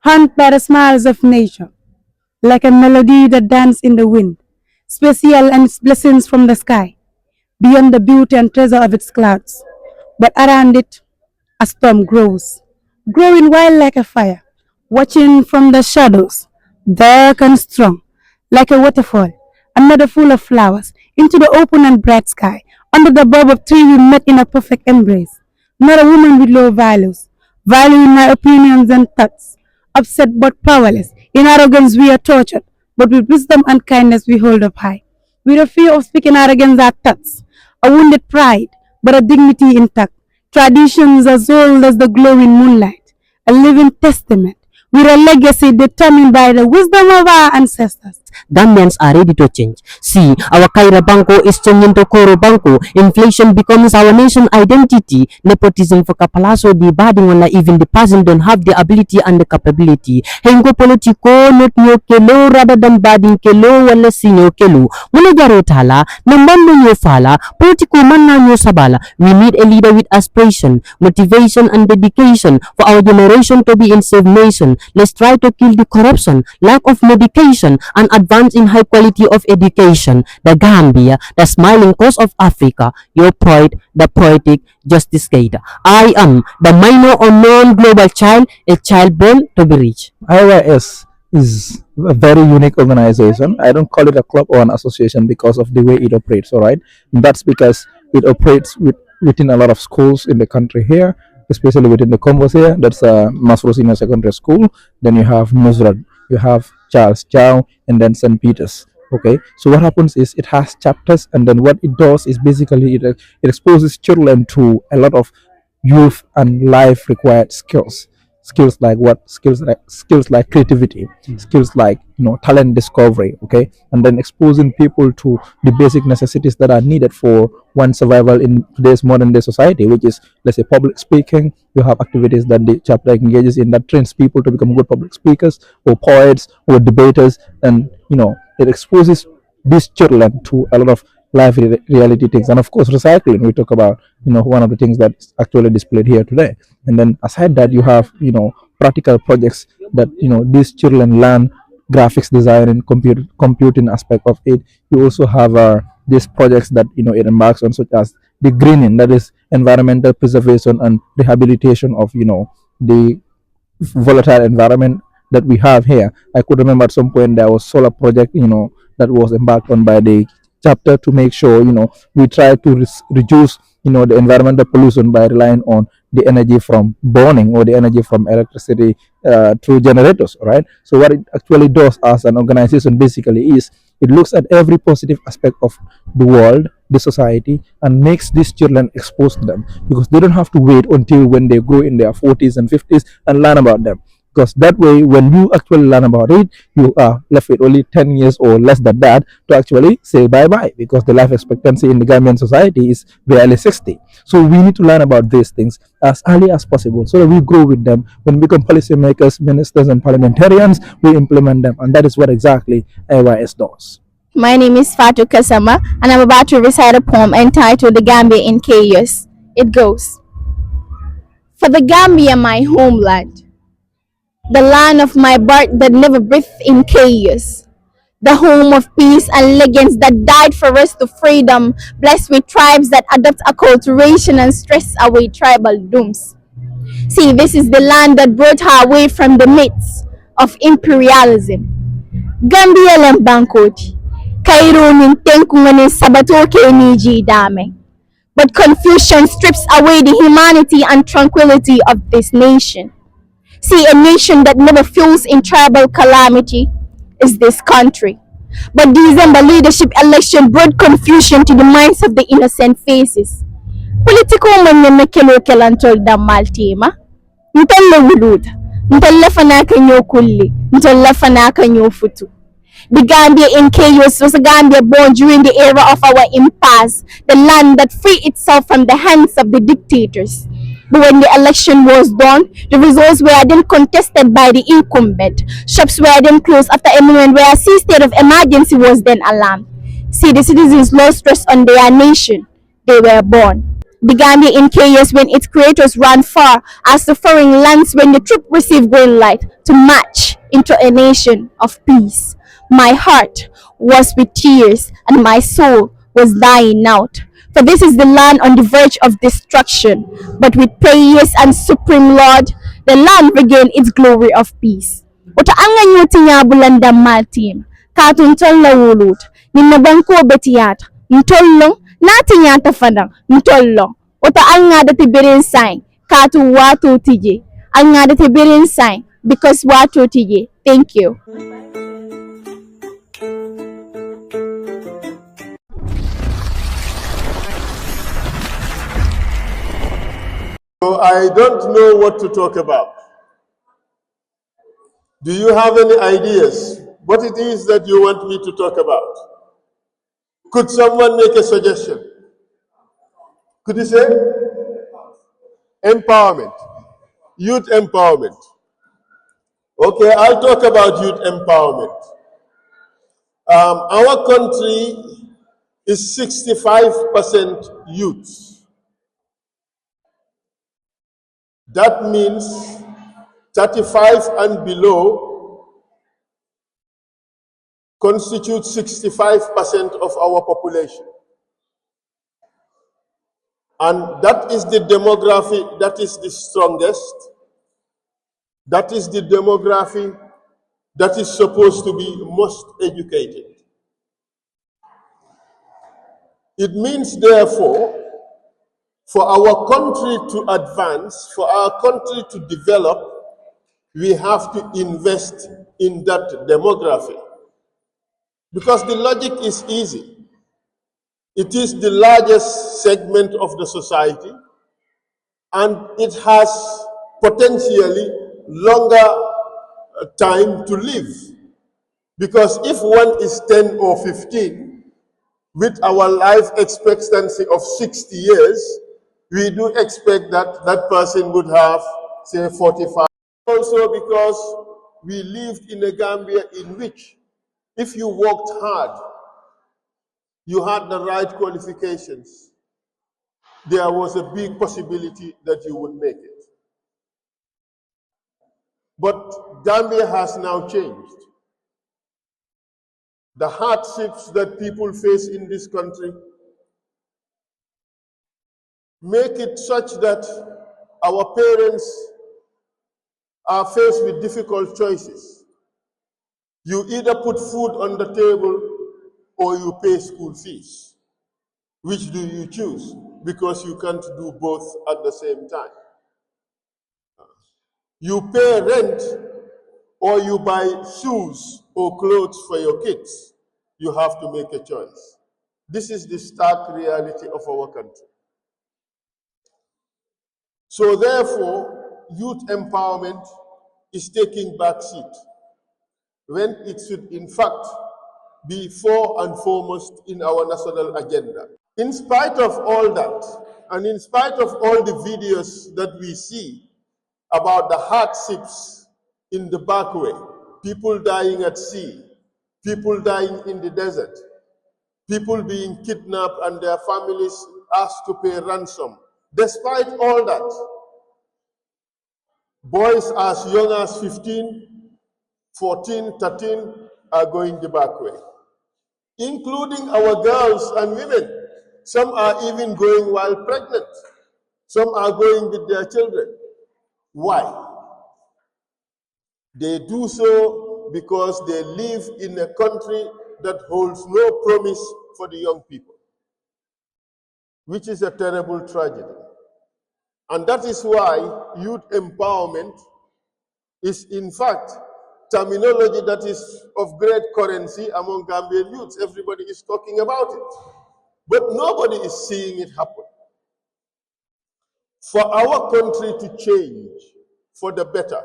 haunt by the smiles of nature, like a melody that dances in the wind, special and its blessings from the sky, beyond the beauty and treasure of its clouds. But around it, a storm grows, growing wild like a fire, watching from the shadows, dark and strong, like a waterfall, another full of flowers, into the open and bright sky. Under the bulb of tree, we met in a perfect embrace. Not a woman with low values, valuing my opinions and thoughts, upset but powerless. In arrogance, we are tortured, but with wisdom and kindness, we hold up high. With a fear of speaking out against our thoughts, a wounded pride, but a dignity intact. Traditions as old as the glowing moonlight, a living testament, with a legacy determined by the wisdom of our ancestors. Gambians are ready to change. See, our Kaira Banco is changing to Koro Banco. Inflation becomes our nation identity. Nepotism for Kapalaso, the Badingola, even the person don't have the ability and the capability. Hengo politico not nyo kelo rather than badin kelo wala sinyo kelo. Muna jarotala, nambando nyo fala, politico manna nyo sabala. We need a leader with aspiration, motivation and dedication for our generation to be in safe nation. Let's try to kill the corruption, lack of medication, and advance in high quality of education. The Gambia, the smiling coast of Africa, your pride, the poetic justice guide. I am the minor unknown global child, a child born to be rich. IYS is a very unique organization. I don't call it a club or an association because of the way it operates, all right? That's because it operates within a lot of schools in the country here, especially within the Combos here. That's Masroor Senior Secondary School. Then you have Nusrat, you have Charles Chow, and then St. Peter's. Okay, so what happens is it has chapters, and then what it does is basically it exposes children to a lot of youth and life required skills. Skills like what? Skills like creativity, skills like talent discovery. Okay, and then exposing people to the basic necessities that are needed for one survival in today's modern day society, which is, let's say, public speaking. You have activities that the chapter engages in that trains people to become good public speakers or poets or debaters, and it exposes these children to a lot of life reality things. And of course, recycling, we talk about one of the things that's actually displayed here today. And then aside that, you have practical projects that these children learn, graphics design and computing aspect of it. You also have these projects that it embarks on, such as the greening, that is environmental preservation and rehabilitation of the volatile environment that we have here. I could remember at some point there was solar project that was embarked on by the chapter to make sure we try to reduce the environmental pollution by relying on the energy from burning or the energy from electricity through generators, right? So what it actually does as an organization basically is it looks at every positive aspect of the world, the society, and makes these children exposed to them, because they don't have to wait until when they grow in their 40s and 50s and learn about them. Because that way, when you actually learn about it, you are left with only 10 years or less than that to actually say bye-bye, because the life expectancy in the Gambian society is barely 60. So we need to learn about these things as early as possible so that we grow with them. When we become policymakers, ministers, and parliamentarians, we implement them. And that is what exactly IYS does. My name is Fatu Kasama, and I'm about to recite a poem entitled The Gambia in Chaos. It goes: For the Gambia, my homeland, the land of my birth that never breathed in chaos, the home of peace and legends that died for us to freedom, blessed with tribes that adopt acculturation and stress away tribal dooms. See, this is the land that brought her away from the myths of imperialism. Gambia lambankoti, Cairo nintenku ngani sabatoke niji dame. But confusion strips away the humanity and tranquility of this nation. See, a nation that never feels in tribal calamity is this country. But December leadership election brought confusion to the minds of the innocent faces. Political manyamekelo kelantol da maltima. Ntalla wuluda. Ntalla fanaka nyo kulli. Ntalla fanaka nyo futu. The Gambia in chaos was a Gambia born during the era of our impasse, the land that freed itself from the hands of the dictators. But when the election was done, the results were then contested by the incumbent. Shops were then closed after a moment where a state of emergency was then alarmed. See, the citizens lost trust on their nation. They were born. The Gambia in chaos when its creators ran far as the foreign lands when the troop received green light to march into a nation of peace. My heart was with tears and my soul was dying out. For this is the land on the verge of destruction, but with prayers and Supreme Lord, the land regained its glory of peace. Uta anga nyuti bulanda maltim, katun tolla wulut, ninna banko betiyat, ntollong, nati nyata fadang, ntollong. Uta anga dati birin sign, katu watu tije, anga dati birin sign, because watu tije. Thank you. So I don't know what to talk about. Do you have any ideas what it is that you want me to talk about? Could someone make a suggestion? Could you say? Empowerment. Youth empowerment. Okay, I'll talk about youth empowerment. Our country is 65% youth. That means 35 and below constitute 65% of our population. And that is the demography that is the strongest. That is the demography that is supposed to be most educated. It means, therefore, for our country to advance, for our country to develop, we have to invest in that demography. Because the logic is easy. It is the largest segment of the society, and it has potentially longer time to live. Because if one is 10 or 15, with our life expectancy of 60 years, we do expect that that person would have, say, 45. Also because we lived in a Gambia in which, if you worked hard, you had the right qualifications, there was a big possibility that you would make it. But Gambia has now changed. The hardships that people face in this country make it such that our parents are faced with difficult choices. You either put food on the table or you pay school fees. Which do you choose? Because you can't do both at the same time. You pay rent or you buy shoes or clothes for your kids. You have to make a choice. This is the stark reality of our country. So therefore, youth empowerment is taking back seat when it should in fact be fore and foremost in our national agenda. In spite of all that, and in spite of all the videos that we see about the hardships in the back way, people dying at sea, people dying in the desert, people being kidnapped and their families asked to pay ransom. Despite all that, boys as young as 15, 14, 13 are going the back way, including our girls and women. Some are even going while pregnant. Some are going with their children. Why? They do so because they live in a country that holds no promise for the young people, which is a terrible tragedy. And that is why youth empowerment is in fact terminology that is of great currency among Gambian youths. Everybody is talking about it, but nobody is seeing it happen. For our country to change for the better,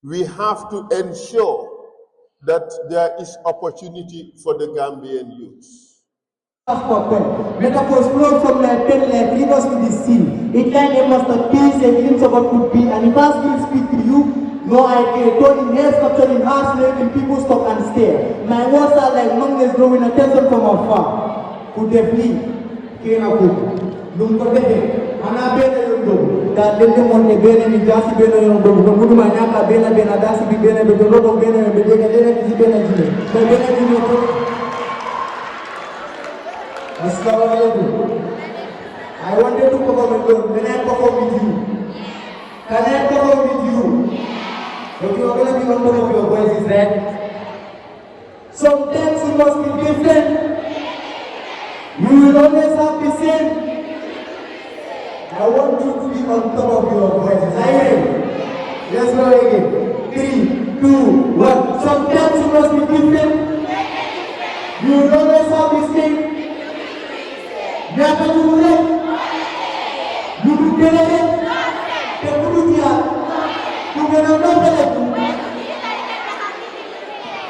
we have to ensure that there is opportunity for the Gambian youths. Metaphors flow from like pen like rivers to the sea. It like a masterpiece, a glimpse of what could be. And if I still speak to you, no idea. Turning heads, capturing hearts, making people stop and stare. My words are like magnets drawing attention from afar. Could they flee? Nung ko defee ana bena yon do da lende monne bena ni jasi bena yon do ko muduma nyaka bena dasi bi bena be do logo bena be de lena ni bena jine ko bena ni ko assalamu alaikum. I wanted to perform alone. When I perform with you, can I perform with you? But you are going to be on top of your voices, right? Sometimes it must be different. You will always have the same. I want you to be on top of your voices. Are you ready? Let's go again. 3, 2, 1. Sometimes it must be different. You will always have the same. Never do that. You do get it. You do it. You get a number.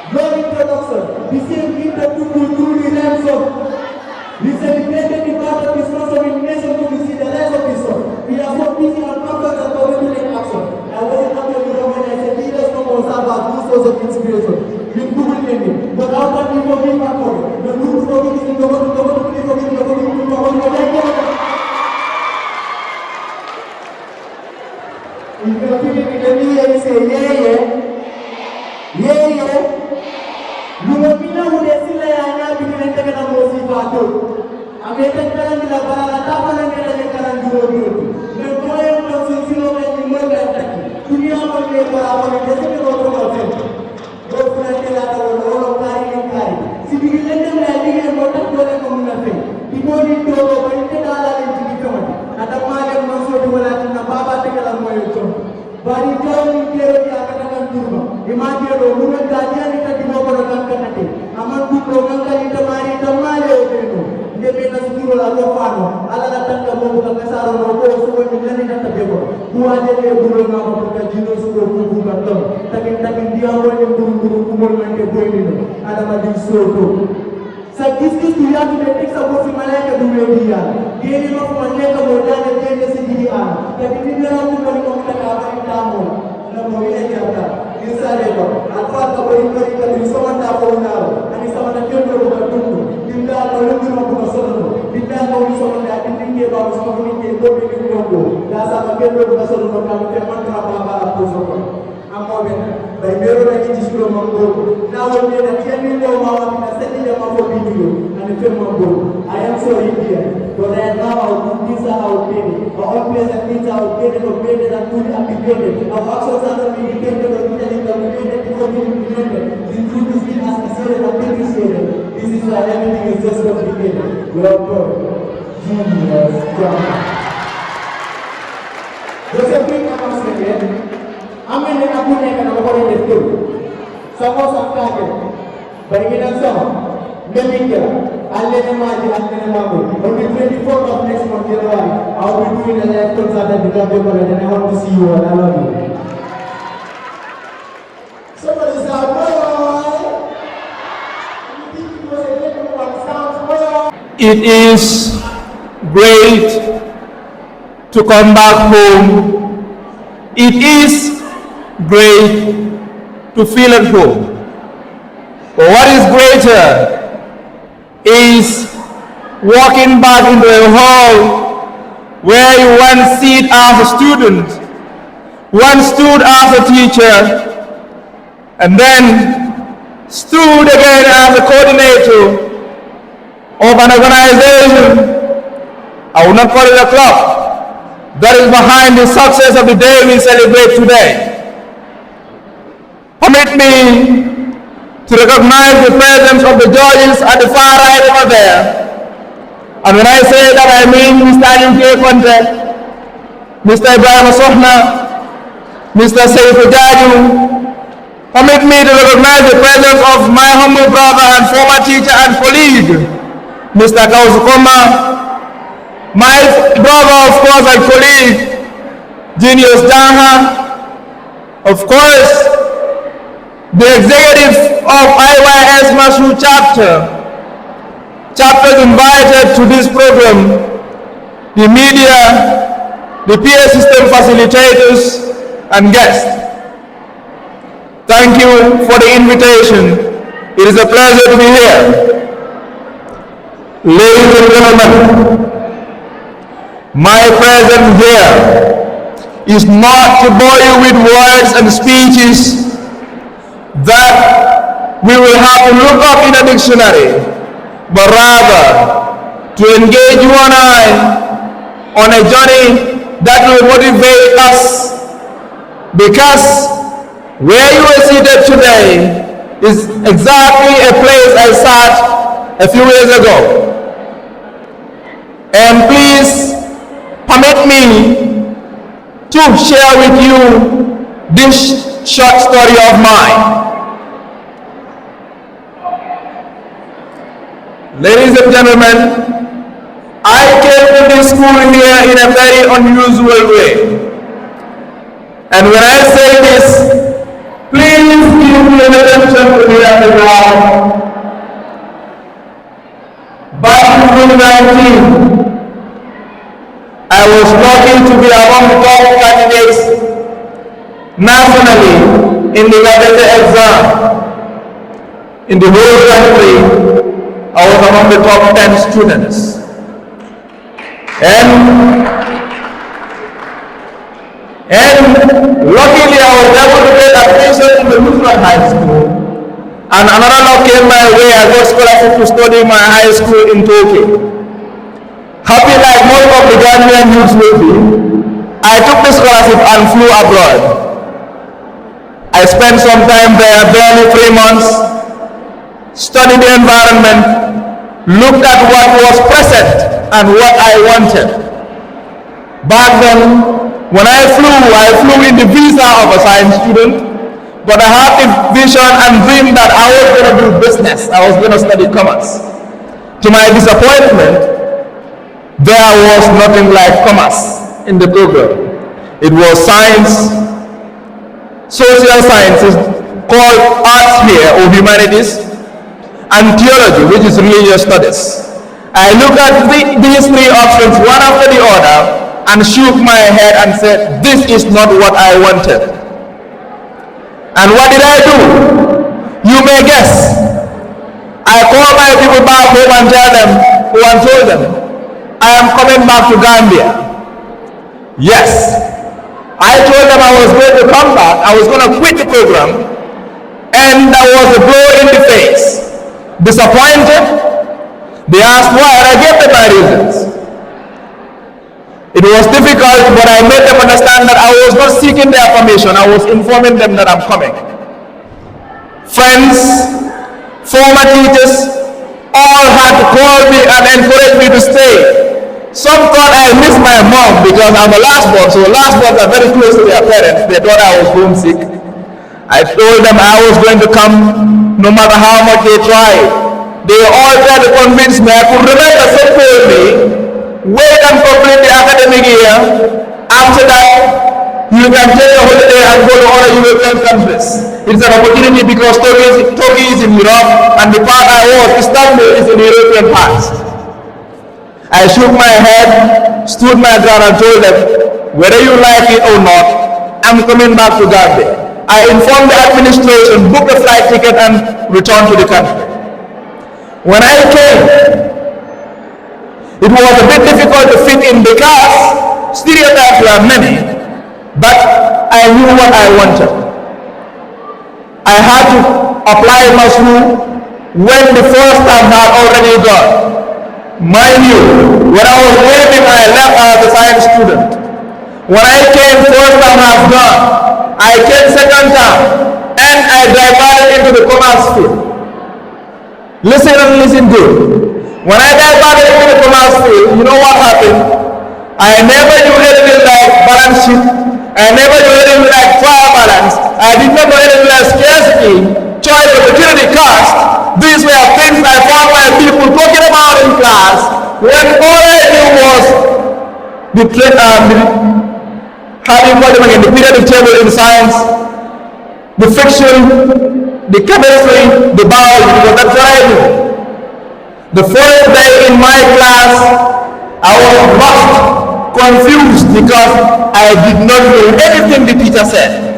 No introduction. The same thing that you do through the lens of. We celebrated the part of this song in nation to see the rest of this song. We are so busy on purpose and going to take action. I wasn't happy when I said leaders from Osaba, two sources of inspiration. We do it, but how can we forgive our God? The group forgive is the one to forgive. If you're feeling it, let me hear you say, yeah. You will be now who they see and I'll be going to take a mosi pato. I'm going to tell you the Baratapa and the Karandu. The boy of Sicilo and the mother attack. To be able to make what I want to get over them. Go for a tell all of Kari. See, we let them landing and what I'm going to come nothing. People need to go and take all our intimate. And the Magan Maso to Latin Baba take a moyo. But in turn, imagine a woman guardian in a democratic country. Among the program that married the Mario, they made a school of Fano, Alataka Moka Casaro, who were in the paper, who are the Burma of the Gino School, taking Diamo and Guru and the Boyno, Alamadi Soto. So this is the young that takes a book in Malaka to Media. Gaining of Malaka more than a JCDR. That it is not to money of the Kavani Tamo. No more Yaka. You said it. I thought the way you so much now. And it's someone that came to the Tundu. You got a little bit of a solo. You can't only someone that didn't give out his community and go to the Congo. That's how I get rid of the solo of the Mantra Baba Pozo. I'm more than by mirror and it is from Mongo. Now we're going to tell me no more than a setting them up for video and a film on board. I am sorry here, but I now these are outdated. Our place and things are outdated, upgraded, and fully upgraded. Our actions are not being dependent on Italy, calculated, before being implemented. The truth is being associated and appreciated. This is why everything is just complicated. We are God. Genius, God. There's a quick announcement here. I'm going to put a number in the school. Some of us are but in a song, Memika, Alena on the 24th of next month, I'll be doing a live concert at the Gambia, and I want to see you all. I love you. Somebody say, It is great to come back home. It is great to feel at home. But what is greater is walking back into a hall where you once sit as a student, once stood as a teacher, and then stood again as a coordinator of an organization. I will not call it a club, that is behind the success of the day we celebrate today. Permit me to recognize the presence of the judges at the far right over there. And when I say that, I mean Mr. Alimke Conte, Mr. Ibrahim Sohna, Mr. Seifu Jaju. Permit me to recognize the presence of my humble brother and former teacher and colleague, Mr. Kauzukoma, my brother, of course, and colleague, Genius Jaha, of course, the executive of IYS Masroor chapters invited to this program, the media, the peer system facilitators, and guests. Thank you for the invitation. It is a pleasure to be here. Ladies and gentlemen, My presence here is not to bore you with words and speeches that we will have to look up in a dictionary, but rather to engage you and I on a journey that will motivate us, because where you are seated today is exactly a place I sat a few years ago. And please permit me to share with you this short story of mine. Ladies and gentlemen, I came to this school here in a very unusual way. And when I say this, please give me attention to me at the ground. Back in 2019, I was lucky to be among the top candidates nationally in the cadet exam. In the whole country, I was among the top 10 students. And luckily I was able to get admission in the Lutheran High School. And another luck came my way. I got scholarship to study my high school in Tokyo. Happy like most of the Ghanaian youths will be, I took the scholarship and flew abroad. I spent some time there, barely 3 months, studied the environment, looked at what was present and what I wanted. Back then, when I flew in the visa of a science student, but I had the vision and dream that I was going to do business. I was going to study commerce. To my disappointment, there was nothing like commerce in the program. It was science, social sciences, called arts here, or humanities, and theology, which is religious studies. I looked at these three options, one after the other, and shook my head and said, this is not what I wanted. And what did I do? You may guess. I called my people back home and told them, I am coming back to Gambia. Yes. I told them I was going to come back, I was going to quit the program, and that was a blow in the face. Disappointed, they asked why, and I gave them my reasons. It was difficult, but I made them understand that I was not seeking their permission, I was informing them that I'm coming. Friends, former teachers, all had to call me and encourage me to stay. Some thought I missed my mom because I'm a last born, so last borns are very close to their parents. They thought I was homesick. I told them I was going to come no matter how much they tried. They all tried to convince me. I could remember some told me, wait and complete the academic year. After that, you can take a holiday and go to other European countries. It's an opportunity because Turkey is in Europe and the part I was, Istanbul, is in the European parts. I shook my head, stood my ground and told them, whether you like it or not, I'm coming back to Gambia. I informed the administration, booked a flight ticket and returned to the country. When I came, it was a bit difficult to fit in because stereotypes were many, but I knew what I wanted. I had to apply Masroor when the first time had already gone. Mind you, when I was leaving, I left as a science student. When I came, first time has gone. I came second time, and I diverted into the commerce field. Listen and listen good. When I diverted into the commerce field, you know what happened? I never knew anything like balance sheet. I never knew anything like trial balance. I did not know anything like scarcity, choice, opportunity, cost. These were things I found my people talking about in class when all I knew was the periodic table in science, the friction, the chemistry, the biology, because that's what I knew. The first day in my class, I was lost, confused because I did not know anything the teacher said.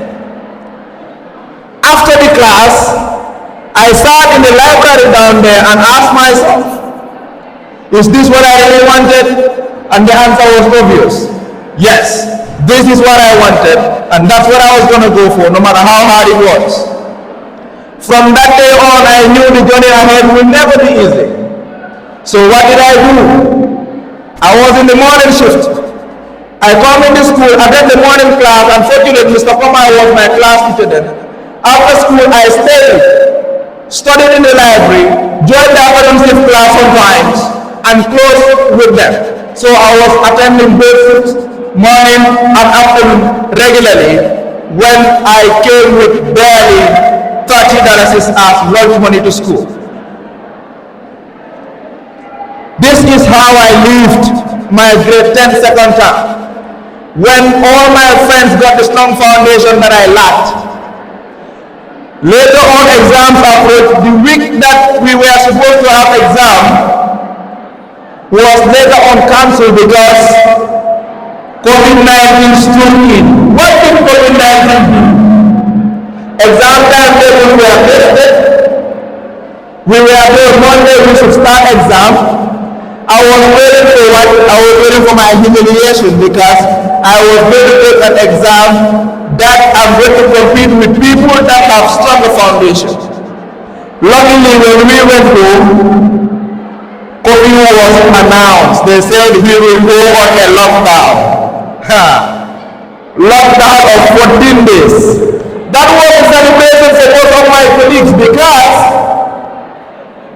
After the class, I sat in the library down there and asked myself, is this what I really wanted? And the answer was obvious. Yes, this is what I wanted, and that's what I was going to go for, no matter how hard it was. From that day on, I knew the journey ahead would never be easy. So what did I do? I was in the morning shift. I come into school, attend the morning class. Unfortunately, Mr. Koma was my class teacher then. After school, I stayed, studied in the library, joined the academic class sometimes, and closed with them. So I was attending both morning and afternoon regularly when I came with barely $30 as lunch money to school. This is how I lived my grade 10 second term, when all my friends got the strong foundation that I lacked. Later on, exams approached. The week that we were supposed to have exam was later on cancelled because COVID-19 struck in. What did COVID-19 do? Exam timetables were tested. We were told Monday we should start exam. I was waiting for what? I was waiting for my humiliation because I was going to take an exam that I'm going to compete with people that have stronger foundation. Luckily, when we went home, COVID was announced. They said we will go on a lockdown. Lockdown of 14 days. That was a celebration for most of my colleagues because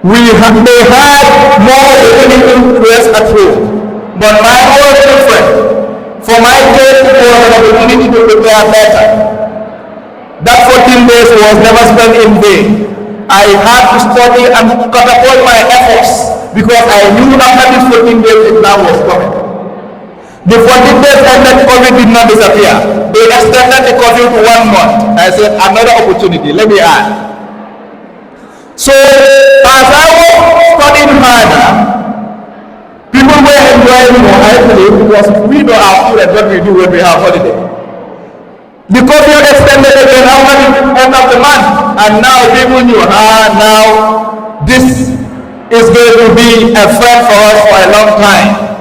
they had more opportunity to rest at home. But mine was different. For my case, it was an opportunity to prepare better. That 14 days was never spent in vain. I had to study and catapult my efforts because I knew after this 14 days exam was coming. The 14 days ended, COVID did not disappear. They extended the curfew to 1 month. I said, another opportunity, let me add. So, as I was studying harder, people were enjoying more, I believe, because we don't have students what we do when we have holiday. The curfew extended again after the end of the month, and now people knew, now this is going to be a threat for us for a long time.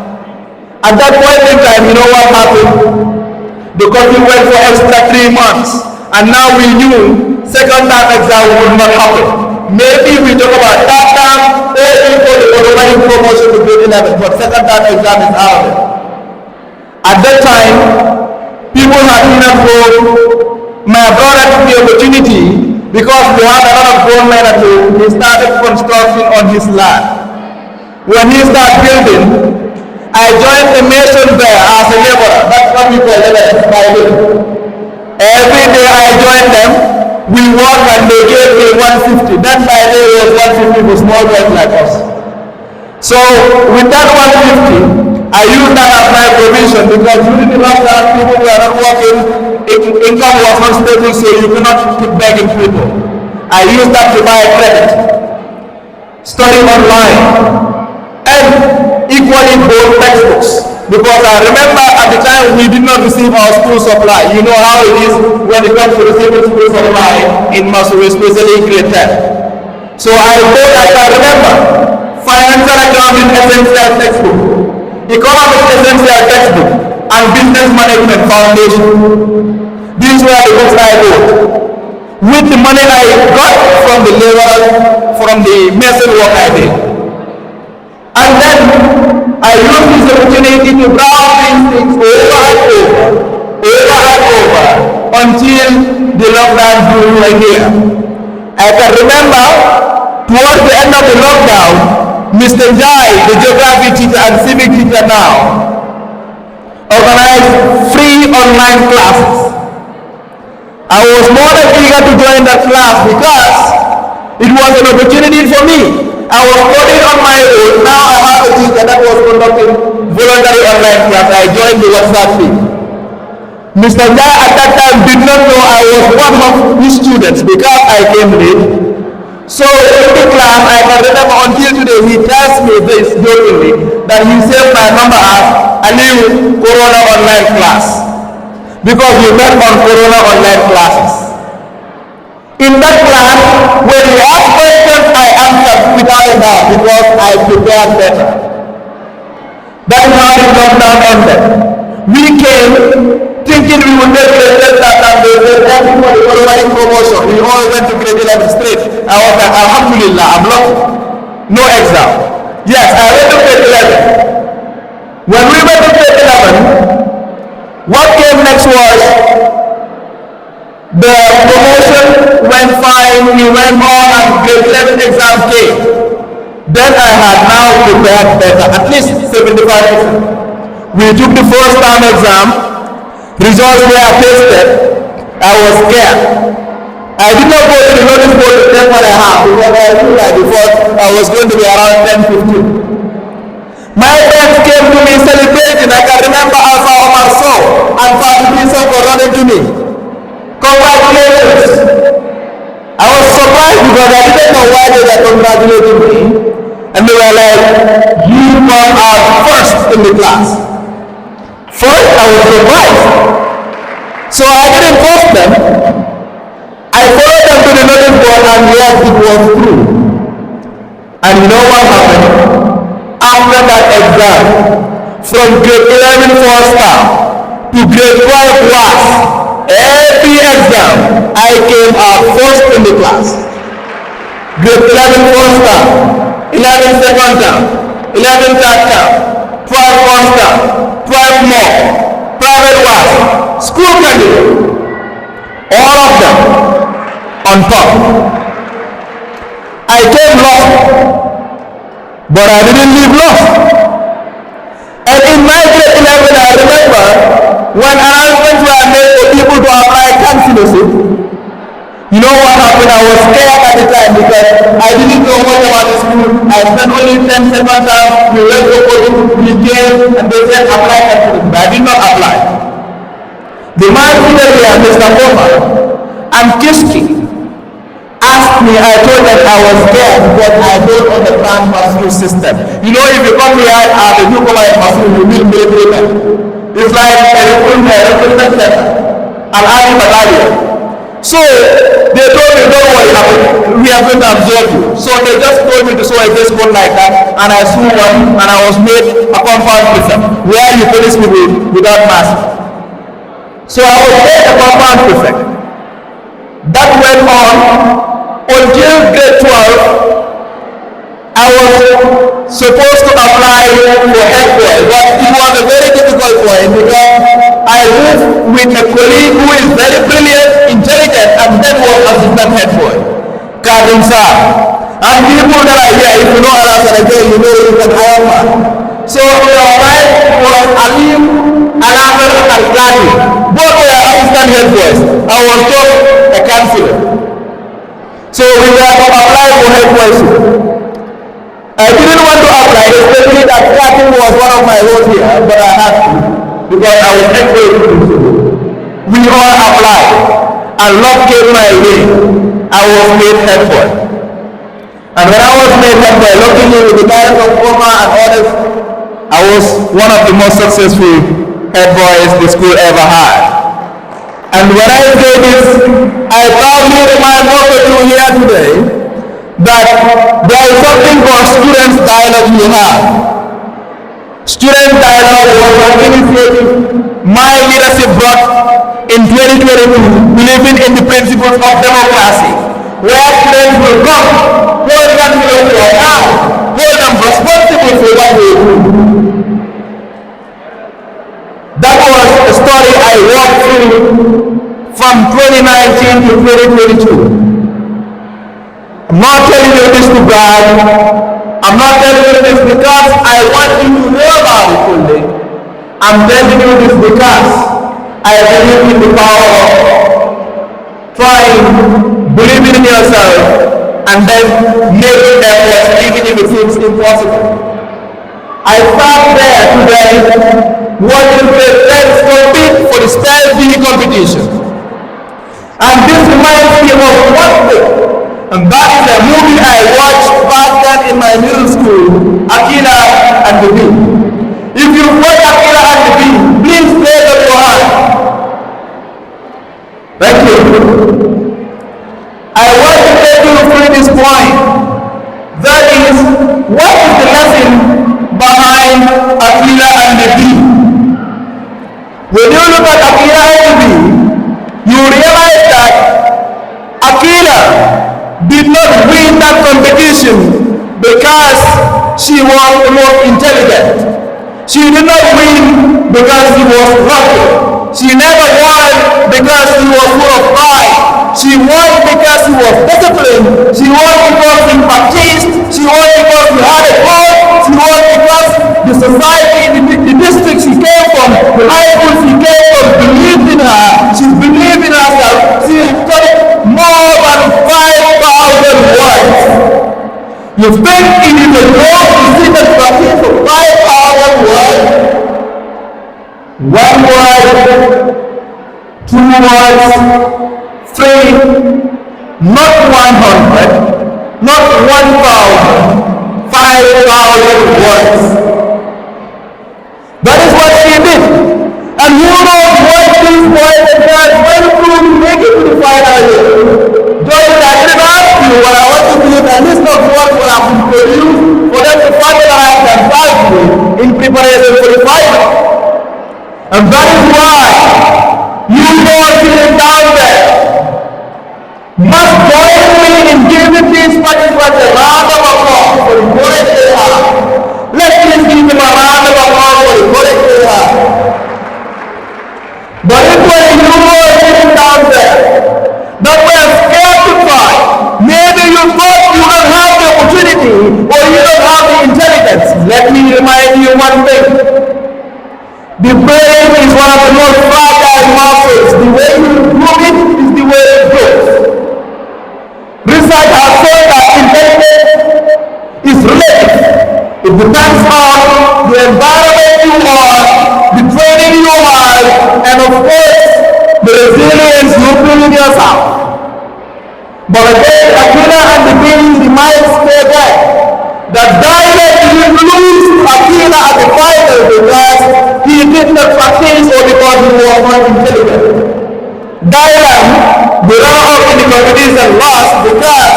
At that point in time, you know what happened? The curfew went for extra 3 months, and now we knew second term exam would not happen. Maybe we talk about that term, or people the automatic promotion to grade 11, but second term exam is out. At that time, people had been at home. My brother took the opportunity because we had a lot of grown men at home. He started constructing on his land. When he started building, I joined the mason there as a laborer. That's what we call laborers by day. Every day I joined them. We work and they gave me 150. That by day was 150 for small boys like us. So with that 150, I used that as my provision because during the lockdown people were not working, income was not stable, so you cannot keep begging people. I used that to buy credit, study online, and equally both textbooks. Because I remember at the time we did not receive our school supply. You know how it is when it comes to receiving school supply in Masroor, especially grade 10. So I remember financial accounting essential textbook, economics essential textbook, and business management foundation. These were the books I bought with the money I got from the labor, from the mason work I did. And then I used this opportunity to browse these things over and over until the lockdown grew right here. I can remember towards the end of the lockdown, Mr. Jai, the geography teacher and civic teacher now, organized free online classes. I was more than eager to join that class because it was an opportunity for me. I was studying on my own. Now I have a teacher that was conducting voluntary online class. I joined the WhatsApp team. Mr. Jai at that time did not know I was one of his students because I came late. So in the class, I can remember until today, he tells me this jokingly, that he saved my number as Aliu Corona online class because we met on Corona online classes. In that class, when he asked questions, I answered without a doubt because I prepared better. That is how the lockdown ended. We came thinking we would get grade 10 and they said everybody following promotion. We all went to grade 11 straight. I was like, Alhamdulillah, I'm lucky. No exam. Yes, I went to grade 11. When we went to grade 11, what came next was the promotion went fine, we went on and grade 11 exam came. Then I had now prepared better, at least 75%. We took the first term exam, results were attested, I was scared. I did not go to the notice board to tell what I have because I knew that before I was going to be around 10-15. My friends came to me celebrating. I can remember Alpha Omar Sow and Fatih Sow were running to me. Congratulations! I was surprised because I didn't know why they were congratulating me. And they were like, you come out first in the class. First, I was surprised. So I didn't post them. I followed them to the notice board and yes, it was true. And you know what happened? After that exam, from grade 11 first term to grade 12 last, every exam, I came out first in the class. Grade 11 first term, 11 second term, 11 third term, 12 first term, 12 more, private work, school candidate, all of them on top. I came lost, but I didn't leave lost. And in my grade 11, I remember when announcements were made for people to apply candidacy. You know what happened? I was scared at the time because I didn't know much about the school. I spent only 10 seconds time. We went to coding, we came, and they said apply candidacy. But I did not apply. The man seated here, Mr. Boma, and Kiski, asked me, I told them I was scared because I don't understand Masroor system. You know, if you come here as a newcomer in Masroor, you will be able. It's like a recruitment center, an army battalion. So they told me, don't worry, we are going to absorb you. So they just told me to sew a face coat like that, and I sew one, and I was made a compound prefect, where you police people without mask. So I was made a compound prefect. That went on until grade 12. I was supposed to apply for head boy, but it was a very difficult point because I moved with a colleague who is very brilliant, intelligent, and then was assistant head boy, Karim Sir. And people that are here, if you know Alasan again, you know you can hire man. So your wife was Alim, Alasan, and Gladi. Both were assistant head boys. I was just a counselor. So we were to apply for head boys. I didn't want to apply, especially that Latin was one of my roles here, but I had to because I was encouraged to do so. We all applied, and luck came my way. I was made head boy. And when I was made head boy, luckily with the guidance of Oma and others, I was one of the most successful head boys the school ever had. And when I say this, I proudly remind all of you here today that there is something called students' dialogue we have. Student dialogue was an initiative my leadership brought in 2022, believing in the principles of democracy, where students will come, hold them to your hand, hold them responsible for what they do. That was a story I walked through from 2019 to 2022. I'm not telling you this to brag. I'm not telling you this because I want you to know about it fully. I'm telling you this because I believe in the power of trying, believing in yourself, and then making efforts even if it seems impossible. I sat there today watching the friends compete for the Style B competition. And this reminds me of one thing. And that is a movie I watched back then in my middle school, Akira and the Bee. If you watch Akira and the Bee, please raise up your hand. Thank you. I want to take you through this point. That is, what is the lesson behind find Akila and the bee. When you look at Akila and the bee, you realize that Akila did not win that competition because she was the most intelligent. She did not win because she was lucky. She never won because she was full of pride. She won because she was disciplined. She won because she practiced. She won because she had a goal. She won because the society, the district she came from, the high school she came from, believed in her. She believed in herself. She studied more than 5,000 words. You think it is a joke to sit and practice for 5,000 words? One word, two words, three, not 100, not 1,000, 5,000 words. That is what she did. And who knows what these boys and girls went through to make it to the final year. Just I didn't ask you what I want to do, and this is not what I would produce for them to finalize and start in preparation for the final. And that is why you all sitting down there must join me in giving these participants a round of applause for the work they have. Let's just give them a round of applause for the work they have. But if when you all sitting down there that were scared to try, maybe you thought you don't have the opportunity or you don't have the intelligence, let me remind you one thing. The brain is one of the most fragile muscles. The way you move it is the way it goes. Research has shown that intelligence is relative. It depends on the environment you are, the training you have, and of course, the resilience you build in yourself. But again, Akila and the beings reminds me again that Diamond didn't lose to Akila at the final because he did not practice or because he was not intelligent. Diamond, the runner-up in the competition, lost because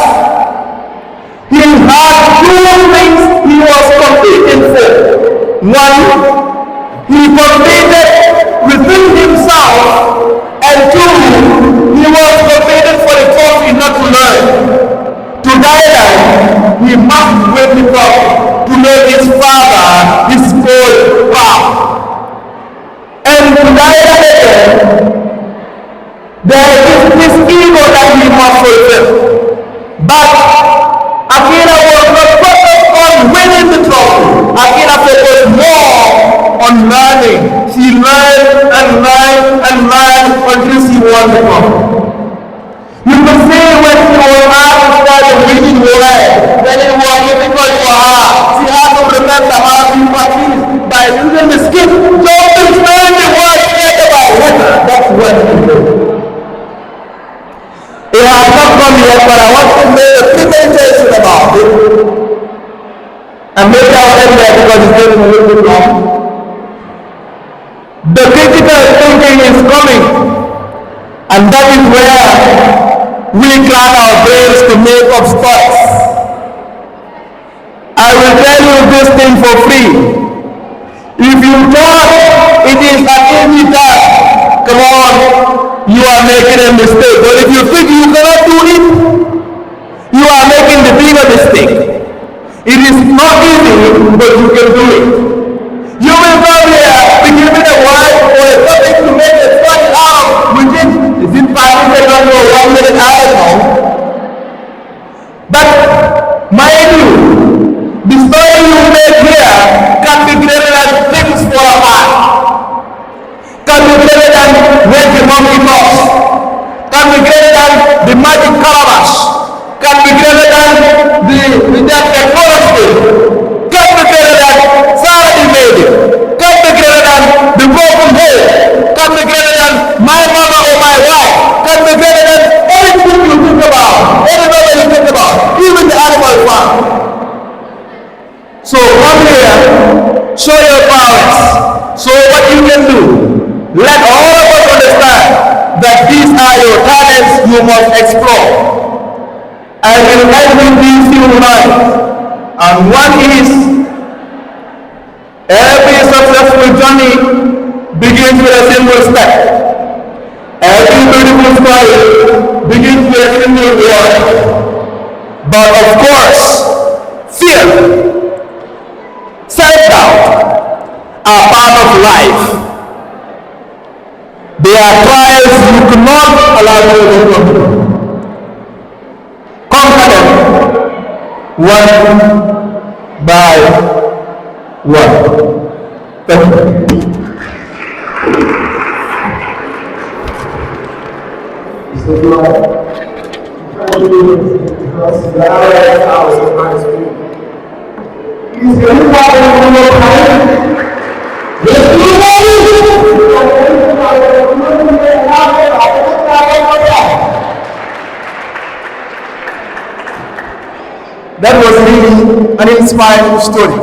he had two things he was competing for. One, he competed within himself, and two, he was competing for the trophy not to learn. To Diamond, he must win the trophy to make his father, his goal, proud. And to Diamond again, there is this ego that he must fulfill. But Akila was not focused on winning the trophy. Akila focused more on learning. She learned and learned and learned until she won the trophy. You can see when she was asked to start the reading word, when it was difficult for her, she had to remember how to practice by using the skip. Don't learn the word about water. That's what she did. It has not come yet, but I want to make a presentation about it. And maybe I'll end there because it's getting a little bit long. The critical thinking is coming, and that is where we crack our brains to make up stories. I will tell you this thing for free. If you thought it is an easy task, come on, you are making a mistake. But if you think you cannot do it, you are making the bigger mistake. It is not easy, but you can do it. You will come here, be given a word or a topic to make a story out within, is it 5 seconds or 1 minute, I don't know. But, mind you, the story you make here can be greater than things for a man. Can be greater than when the monkey talks. Can be greater than the magic calabash. Can be greater than the technology. Can be greater than Sarah the baby. Can be greater than the broken head. Can be greater than my mother or my wife. Can be greater than anything you think about. Anything you think about. Even the animal farm. So come here, show your powers, show what you can do. Let all of us understand that these are your talents you must explore. I will end with these few lines, and one is, Every successful journey begins with a single step. Every beautiful story begins with a single word. But of course, fear, self-doubt are part of life. They are trials you cannot allow to overcome. Conquer them one by one. Thank you. That was really an inspiring story.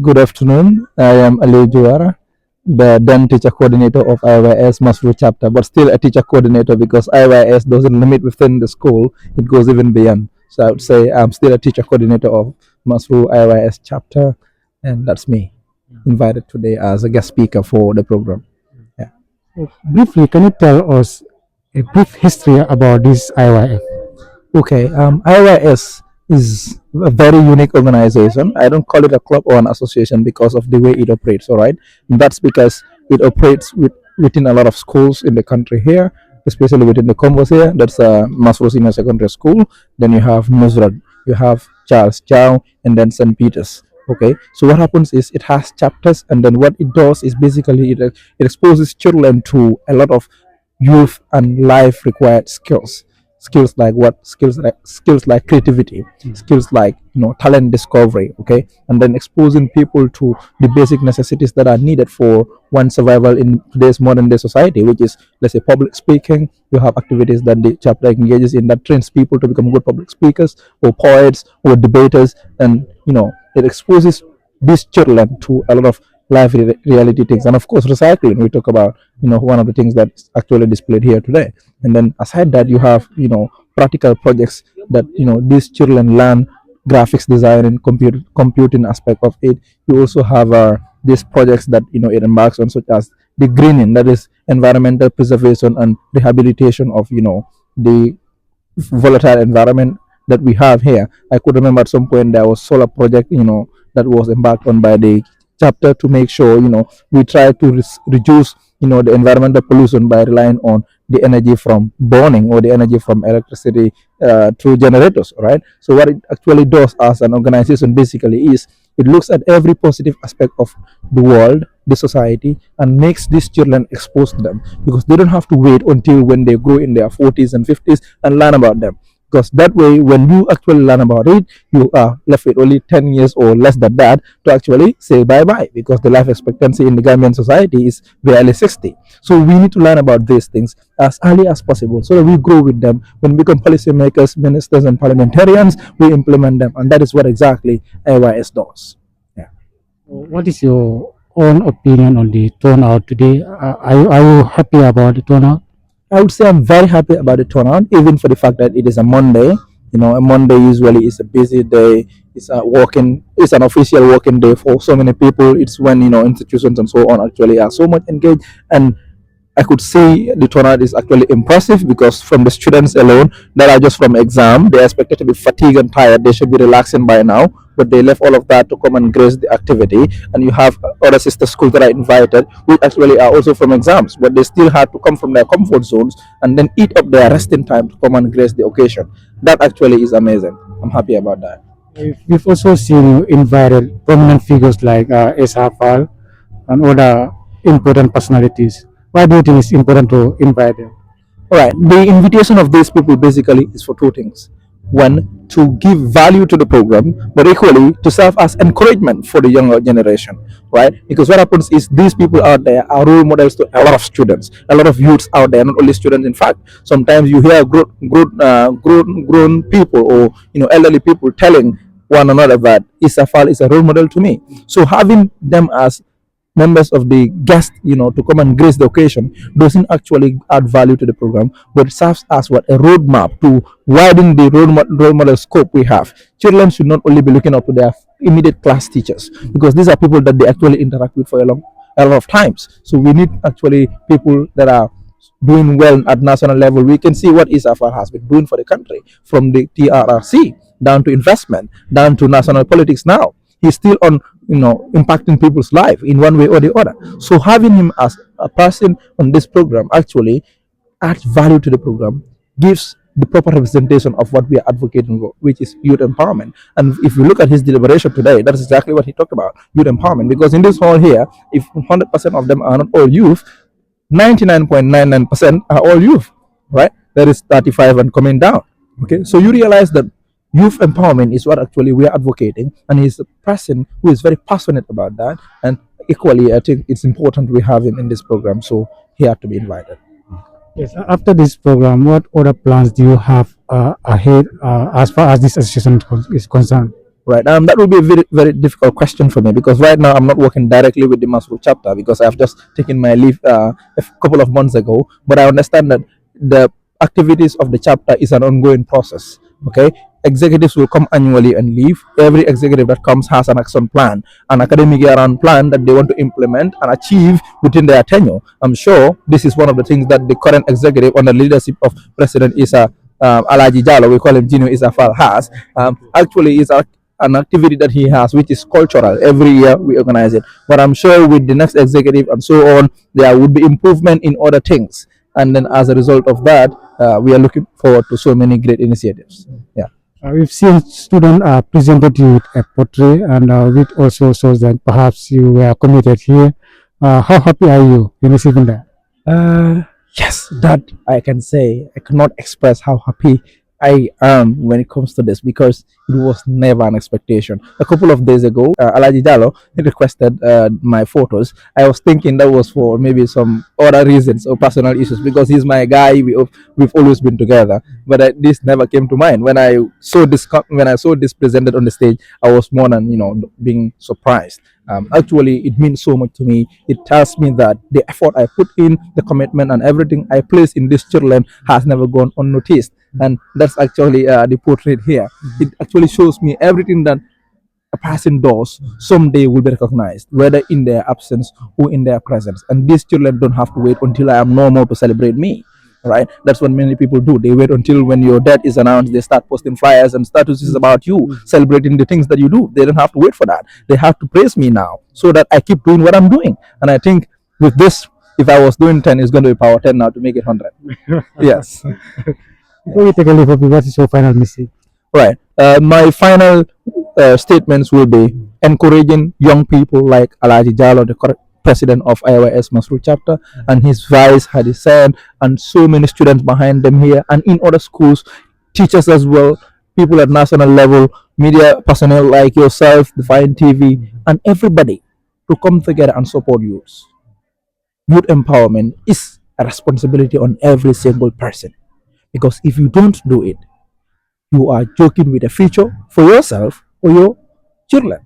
Good afternoon. I am Ali Juara, the then teacher coordinator of IYS Masroor chapter, but still a teacher coordinator because IYS doesn't limit within the school, it goes even beyond. So I would say I'm still a teacher coordinator of Masroor IYS chapter, and that's me, invited today as a guest speaker for the program. Yeah. Briefly, can you tell us a brief history about this IYF? Okay, IYS is a very unique organization. I don't call it a club or an association because of the way it operates, all right? And that's because it operates within a lot of schools in the country here, especially within the combos here. That's Masroor Senior Secondary School. Then you have Nusrat, you have Charles Chow, and then St. Peter's. Okay, so what happens is it has chapters, and then what it does is basically it exposes children to a lot of youth and life required skills, skills like creativity, skills like talent discovery. Okay, and then exposing people to the basic necessities that are needed for one survival in today's modern day society, which is, let's say, public speaking. You have activities that the chapter engages in that trains people to become good public speakers or poets or debaters, and it exposes these children to a lot of life reality things. And of course, recycling, we talk about one of the things that's actually displayed here today. And then aside that, you have practical projects that these children learn, graphics design and computing aspect of it. You also have these projects that it embarks on, such as the greening, that is environmental preservation and rehabilitation of the volatile environment that we have here. I could remember at some point there was solar project, that was embarked on by the chapter to make sure, we try to reduce, the environmental pollution by relying on the energy from burning or the energy from electricity through generators, right? So what it actually does as an organization basically is it looks at every positive aspect of the world, the society, and makes these children expose them, because they don't have to wait until when they grow in their 40s and 50s and learn about them. Because that way, when you actually learn about it, you are left with only 10 years or less than that to actually say bye bye, because the life expectancy in the Gambian society is barely 60. So we need to learn about these things as early as possible so that we grow with them. When we become policymakers, ministers, and parliamentarians, we implement them, and that is what exactly AYS does. Yeah. What is your own opinion on the turnout today? Are you happy about the turnout? I would say I'm very happy about the turnout, even for the fact that it is a Monday. A Monday usually is a busy day. It's an official working day for so many people. It's when institutions and so on actually are so much engaged, and I could see the turnout is actually impressive, because from the students alone that are just from exam, they're expected to be fatigued and tired. They should be relaxing by now, but they left all of that to come and grace the activity. And you have other sister schools that are invited, which actually are also from exams, but they still had to come from their comfort zones and then eat up their resting time to come and grace the occasion. That actually is amazing. I'm happy about that. We've also seen you invited prominent figures like Essa Faal and other important personalities. Why do you think it's important to invite them? All right. The invitation of these people basically is for two things. One, to give value to the program, but equally to serve as encouragement for the younger generation, right? Because what happens is these people out there are role models to a lot of students, a lot of youths out there, not only students. In fact, sometimes you hear grown people or elderly people telling one another that Essa Faal is a role model to me. So having them as members of the guest, to come and grace the occasion doesn't actually add value to the program, but serves as what a roadmap to widen the role model scope we have. Children should not only be looking up to their immediate class teachers, because these are people that they actually interact with for a lot of times. So we need actually people that are doing well at national level. We can see what Isafar has been doing for the country, from the TRRC down to investment, down to national politics now. He's still on, impacting people's life in one way or the other. So having him as a person on this program actually adds value to the program, gives the proper representation of what we are advocating for, which is youth empowerment. And if you look at his deliberation today, that's exactly what he talked about, youth empowerment. Because in this hall here, if 100% of them are not all youth, 99.99% are all youth, right? That is 35 and coming down. Okay, so you realize that youth empowerment is what actually we are advocating, and he's a person who is very passionate about that. And equally, I think it's important we have him in this program, so he had to be invited. Yes, after this program, what other plans do you have ahead as far as this association is concerned? Right. That would be a very, very difficult question for me, because right now I'm not working directly with the Masroor chapter, because I've just taken my leave a couple of months ago. But I understand that the activities of the chapter is an ongoing process. Okay. Executives will come annually and leave. Every executive that comes has an action plan, an academic year round plan that they want to implement and achieve within their tenure. I'm sure this is one of the things that the current executive, under the leadership of President Issa Alaji Jallo, we call him Gino Essa Faal, has actually is an activity that he has, which is cultural. Every year we organize it, but I'm sure with the next executive and so on, there would be improvement in other things. And then as a result of that, we are looking forward to so many great initiatives. Yeah. We've seen students presented you with a portrait, and it also shows that perhaps you were committed here. How happy are you in receiving that? Yes, that I can say. I cannot express how happy I am when it comes to this, because it was never an expectation. A couple of days ago, Alaji Jallo requested my photos. I was thinking that was for maybe some other reasons or personal issues, because he's my guy. We've always been together. But this never came to mind. When I saw this presented on the stage, I was more than being surprised. Actually, it means so much to me. It tells me that the effort I put in, the commitment, and everything I place in these children has never gone unnoticed. And that's actually the portrait here. It actually shows me everything that a person does someday will be recognized, whether in their absence or in their presence. And these children don't have to wait until I am no more to celebrate me. Right? That's what many people do. They wait until when your death is announced, they start posting flyers and statuses about you, celebrating the things that you do. They don't have to wait for that. They have to praise me now, so that I keep doing what I'm doing. And I think with this, if I was doing 10, it's going to be power 10 now to make it 100. Yes. Before we take a leave of you, what is your final message? Right. My final statements will be encouraging young people like Alaji Jallo, the president of IYS Masroor chapter, and his vice Hadi Sen, and so many students behind them here, and in other schools, teachers as well, people at national level, media personnel like yourself, the Fine TV, and everybody to come together and support youth. Youth empowerment is a responsibility on every single person, because if you don't do it, you are joking with the future for yourself or your children.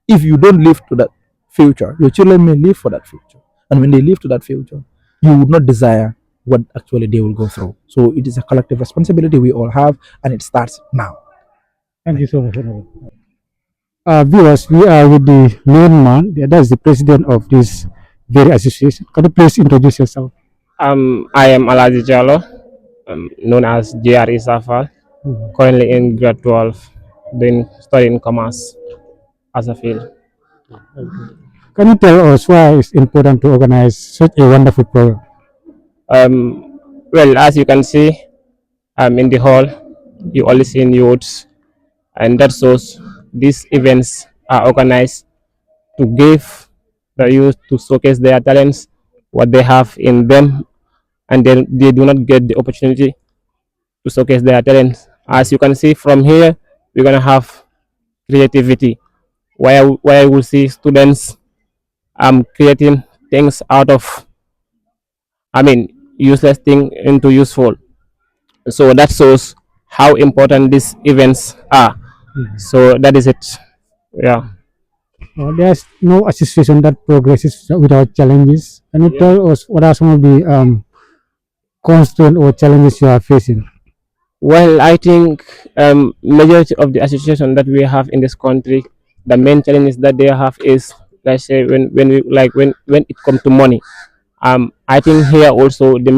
If you don't live to that future, your children may live for that future. And when they live to that future, you would not desire what actually they will go through. So it is a collective responsibility we all have, and it starts now. Thank you so much. Viewers, we are with the main man, that is the president of this very association. Can you please introduce yourself? I am Alaji Jallo, known as JR Essa Faal, currently in grade 12, studying commerce as a field. Can you tell us why it's important to organize such a wonderful program? Well, as you can see, in the hall, you only see youths, and that shows these events are organized to give the youth to showcase their talents, what they have in them, and then they do not get the opportunity to showcase their talents. As you can see from here, we're gonna have creativity, where we will see students creating things out of, useless thing into useful. So that shows how important these events are. So that is it. Yeah. There's no association that progresses without challenges. Can you tell us what are some of the constraints or challenges you are facing? Well, I think majority of the association that we have in this country The main challenge that they have is, let's say, when it comes to money. I think here also the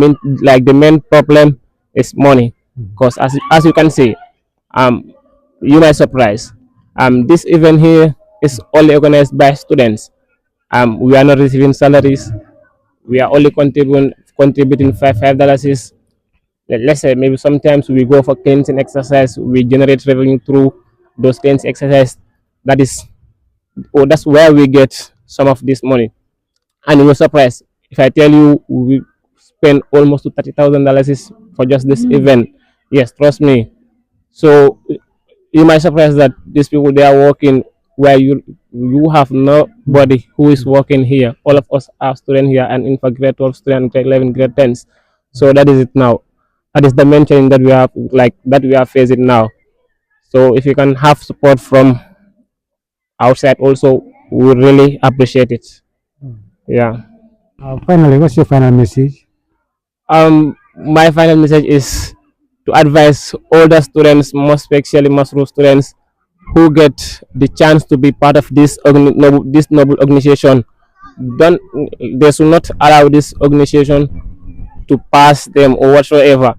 main problem is money, because as you can see, um you might surprise, this event here is only organized by students. We are not receiving salaries. We are only contributing $5. Let's say maybe sometimes we go for cleansing exercise, we generate revenue through those cleansing exercise. That is, or that's where we get some of this money. And you will surprise if I tell you we spend almost to $30,000 for just this event. Yes, trust me. So you might surprise that these people, they are working where you have nobody who is working here. All of us are students here, and in fact grade 12 student, grade 11, grade 10s. So that is it now. That is the main challenge that we have, that we are facing now. So if you can have support from outside also, we really appreciate it. Yeah. Finally, what's your final message? My final message is to advise older students, more especially Masroor students, who get the chance to be part of this noble organization. Don't They should not allow this organization to pass them or whatsoever.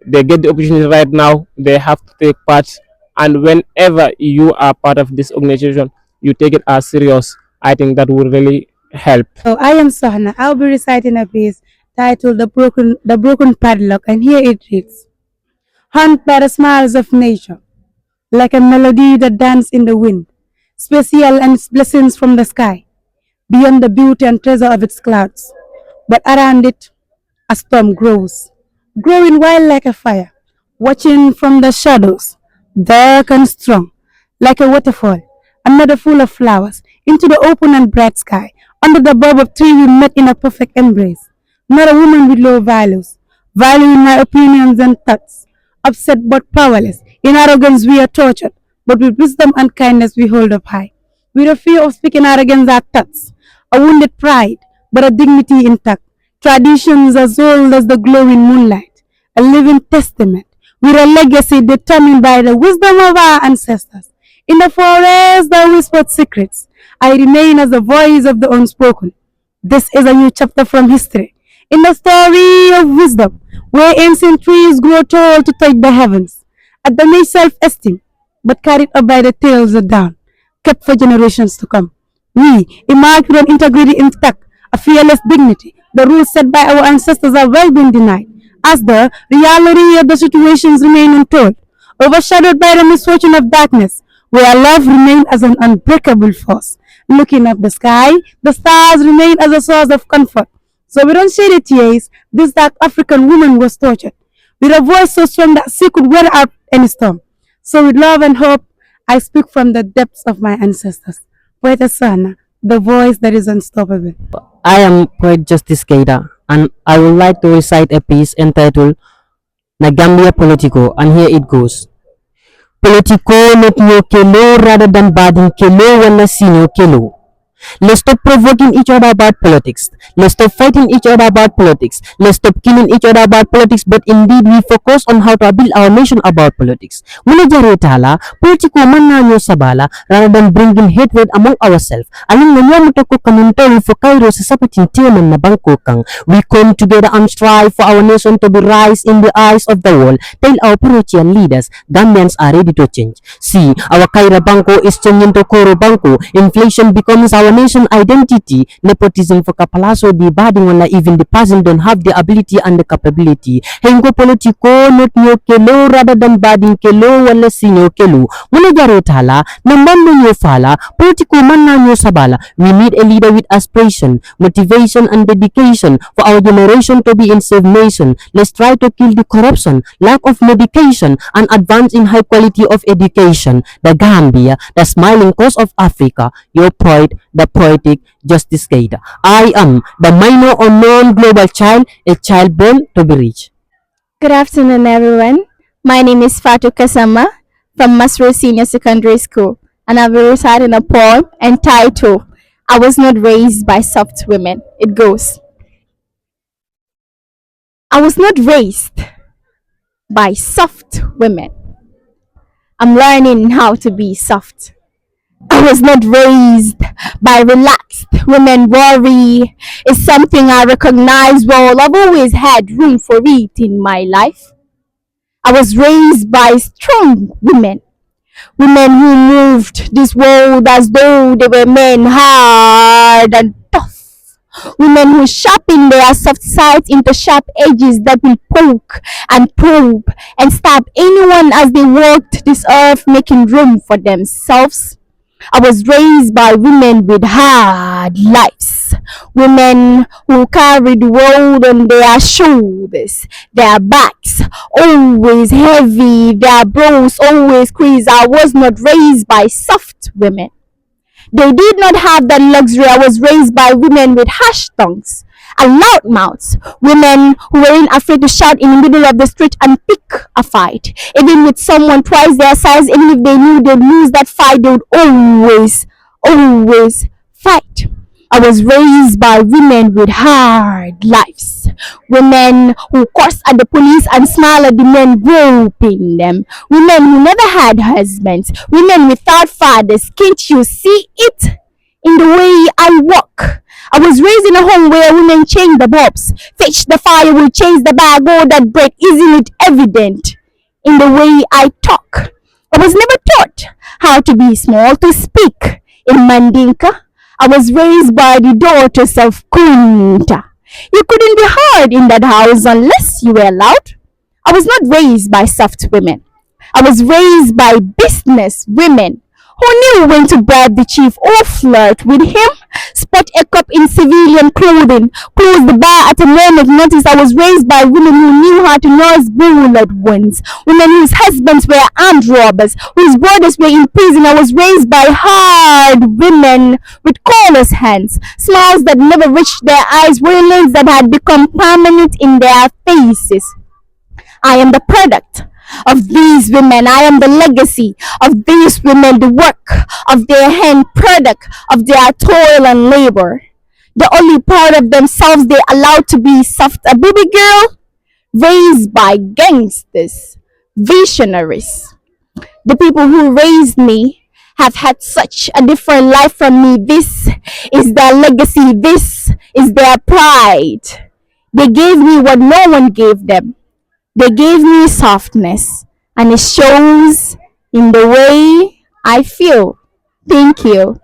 They get the opportunity right now. They have to take part, and whenever you are part of this organization, you take it as serious. I think that will really help. So I am Sohna. I'll be reciting a piece titled The Broken Padlock, and here it reads: Hunt by the smiles of nature, like a melody that dances in the wind, special and its blessings from the sky, beyond the beauty and treasure of its clouds. But around it, a storm grows, growing wild like a fire, watching from the shadows, dark and strong, like a waterfall, another full of flowers, into the open and bright sky. Under the bulb of tree, we met in a perfect embrace. Not a woman with low values, valuing my opinions and thoughts, upset but powerless. In arrogance, we are tortured, but with wisdom and kindness, we hold up high. With a fear of speaking arrogance, our thoughts, a wounded pride, but a dignity intact. Traditions as old as the glowing moonlight, a living testament with a legacy determined by the wisdom of our ancestors. In the forest that whispered secrets, I remain as the voice of the unspoken. This is a new chapter from history. In the story of wisdom, where ancient trees grow tall to touch the heavens, at the mere self-esteem, but carried up by the tails of down, kept for generations to come. We, immaculate integrity intact, a fearless dignity, the rules set by our ancestors are well being denied, as the reality of the situations remain untold, overshadowed by the misfortune of darkness, where love remained as an unbreakable force. Looking up the sky, the stars remain as a source of comfort. So we don't shed the tears, this dark African woman was tortured, with a voice so strong that she could weather out any storm. So with love and hope, I speak from the depths of my ancestors. Poet Sana, the voice that is unstoppable. I am Poet Justice Keita, and I would like to recite a piece entitled Nagambia Politico, and here it goes. Politico not no kelo rather than badin kelo wala sino kelo. Let's stop provoking each other about politics. Let's stop fighting each other about politics. Let's stop killing each other about politics, but indeed we focus on how to build our nation about politics. Muna jaretala, politiko man na nyo sabala, rather than bringing hatred among ourselves. Aling nanyamu ko kamuntol for Cairo sa sapating tiyaman na bangko kang. We come together and strive for our nation to be rise in the eyes of the world. Tell our Peruvian leaders, Gambians are ready to change. See, our Cairo Banco is changing to Koro Banco. Inflation becomes our nation identity. Nepotism for kapalaso di bading wala, even the person don't have the ability and the capability. Hengo politiko not nyo kelo rather than bading kelo wala sinyo kelo. Muna jaretala, namando nyo fala, politiko man na nyo sabala. We need a leader with aspiration, motivation and dedication for our generation to be in safe nation. Let's try to kill the corruption, lack of medication, and advance in high quality of education. The Gambia, the smiling coast of Africa, your pride, the poetic Justice Keita. I am the minor unknown global child, a child born to be rich. Good afternoon, everyone. My name is Fatu Kasama from Masroor Senior Secondary School, and I'll be reciting a poem entitled I Was Not Raised by Soft Women. It goes: I was not raised by soft women. I'm learning how to be soft. I was not raised by relaxed women. Worry is something I recognize well. I've always had room for it in my life. I was raised by strong women, women who moved this world as though they were men, hard and tough. Women who sharpen their soft sides into sharp edges that will poke and probe and stab anyone as they walked this earth, making room for themselves. I was raised by women with hard lives, women who carried the world on their shoulders, their backs always heavy, their brows always squeezed. I was not raised by soft women. They did not have that luxury. I was raised by women with harsh tongues and loud mouths, women who weren't afraid to shout in the middle of the street and pick a fight. Even with someone twice their size, even if they knew they'd lose that fight, they would always fight. I was raised by women with hard lives, women who curse at the police and smile at the men groping them, women who never had husbands, women without fathers. Can't you see it in the way I walk? I was raised in a home where women change the bulbs, fetch the firewood, change the bag, all that bread. Isn't it evident in the way I talk? I was never taught how to be small, to speak in Mandinka. I was raised by the daughters of Kunta. You couldn't be heard in that house unless you were loud. I was not raised by soft women. I was raised by business women who knew when to bribe the chief or flirt with him, spot a cop in civilian clothing, close the bar at a moment's notice. I was raised by women who knew how to nurse bullet wounds, women whose husbands were armed robbers, whose brothers were in prison. I was raised by hard women with callous hands, smiles that never reached their eyes, wailings that had become permanent in their faces. I am the product of these women. I am the legacy of these women, the work of their hand, product of their toil and labor. The only part of themselves they allowed to be soft. A baby girl raised by gangsters, visionaries. The people who raised me have had such a different life from me. This is their legacy. This is their pride. They gave me what no one gave them. They gave me softness, and it shows in the way I feel. Thank you.